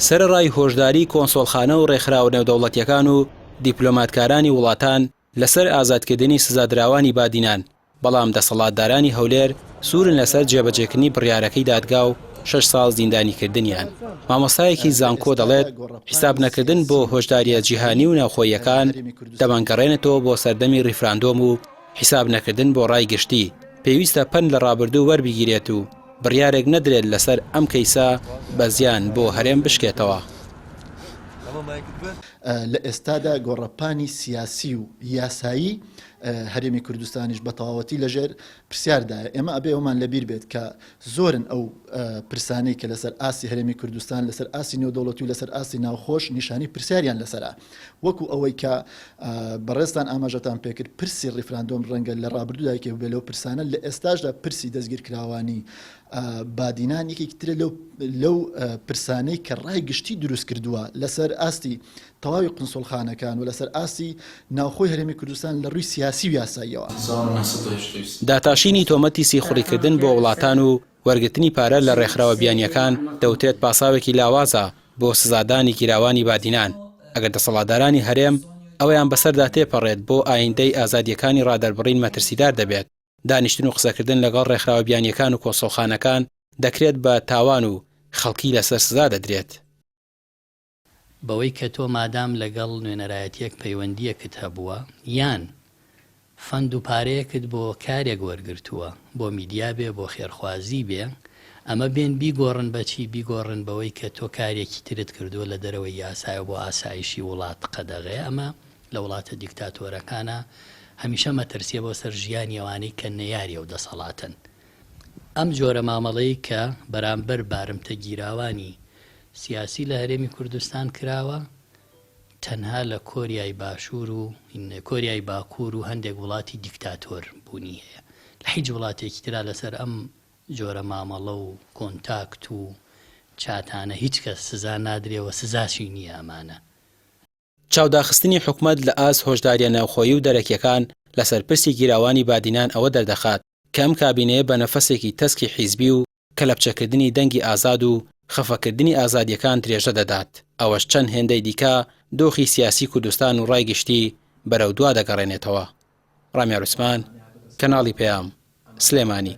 سەرەڕای هۆشداری کۆنسۆڵخانە و ڕێکخراوە نێودەوڵەتیەکان و دیپلۆماتکارانی وڵاتان لەسەر ئازادکردنی سزادراوانی بادینان، بەڵام دەسەڵاتدارانی هەولێر سوورن لەسەر جێبەجێکردنی بڕیارەکەی دادگا و 6 ساڵ زیندانیکردنیان. مامۆستایەکی زانکۆ دەڵێت حیساب نەکردن بۆ هۆشداریە جیهانی و ناوخۆییەکان دەمانگەڕێنێتەوە بۆ سەردەمی ڕیفراندۆم و حیساب نەکردن بۆ ڕای گشتی پێویستە پەن لە ڕابردوو وەربگیرێت و بڕیارێک نەدرێت لەسەر ئەم کەیسا بە زیان بۆ هەرێم بشکێتەوە. لە ئێستادا گۆڕەپانی سیاسی و یاسایی هەرێمی کوردستانیش بە تەواوەتی لەژێر پرسیاردایە. ئێمە ئەبێ ئەومان لەبیر بێت کە زۆرن ئەو پرسانەی کە لەسەر ئاسی هەرێمی کوردستان لەسەر ئاسی نێودەوڵەتی و لەسەر ئاسی ناوخۆش نیشانی پرسیاریان لەسەرە، وەکو ئەوەی کە بەڕێستان ئاماژەتان پێکرد پرسی ڕیفراندۆم ڕەنگە لە ڕابردوودای کە بێ لەو پرسانە لە ئێستاشدا پرسی دەستگیرکراوانی بادینان یەکێکترە لەو پرسانەی کە ڕای گشتی دروست کردووە لەسەر ئاستی تەواوی قنسۆڵخانەکان و لەسەر ئاسی ناوخۆی هەرێمی کوردستان لە ڕووی سیاسی و یاساییەوە. داتاشینی تۆمەتی سیخوڕیکردن بۆ وڵاتان و وەرگرتنی پارە لە ڕێکخراوە بیانیەکان دەوترێت پاساوێکی لاوازە بۆ سزادانی گیراوانی بادینان ئەگەر دەسەڵاتدارانی هەرێم ئەوەیان بەسەردا تێپەڕێت بۆ ئایندەی ئازادیەکانی ڕادەربڕین مەترسیدار دەبێت. دانیشتن و قسەکردن لەگەڵ ڕێکخراوە بیانیەکان و کۆنسۆڵخانەکان دەکرێت بە تاوان و خەڵکی لەسەر سزا دەدرێت. بەوەی کە تۆ مادام لەگەڵ نوێنەرایەتیەک پەیوەندیەکت هەبووە یان فەند و پارەیەکت بۆ کارێک وەرگرتووە بۆ میدیا بێ بۆ خێرخوازی بێ، ئەمە بێن بیگۆڕن بەچی بیگۆڕن بەوەی کە تۆ کارێکی ترت کردووە لە دەرەوەی یاسایە بۆ ئاسایشی وڵات قەدەغێ. ئەمە لە وڵاتە دیکتاتۆرەکانە هەمیشە مەترسیە بۆ سەر ژیانی ئەوانەی کە نەیاریە و دەسەڵاتن. ئەم جۆرە مامەڵەی کە بەرامبەر بارمتە گیراوانی سیاسی لە هەرێمی کوردستان کراوە تەنها لە کۆریای باشوور و کۆریای باکوور و هەندێک وڵاتی دیکتاتۆر بوونی هەیە. لە هیچ وڵاتێکی ترا لەسەر ئەم جۆرە مامەڵە و کۆنتاکت و چاتانە هیچ کەس سزا نادرێەوە، سزاشی نییە ئەمانە. چاوداخستنی حکومەت لە ئاز هۆشداریە ناوخۆیی و دەرەکیەکان لەسەر پرسی گیراوانی بادینان ئەوە دەردەخات کە ئەم کابینەیە بە نەفەسێکی تەسکی حیزبی و کەلەپچەکردنی دەنگی ئازاد و خەفەکردنی ئازادیەکان درێژە دەدات. ئەوەش چەند هێندەی دیکە دۆخی سیاسی کوردستان و ڕایگشتی بەرەو دوا دەگەڕێنێتەوە. ڕامیار عوسمان، کەناڵی پەیام، سلێمانی.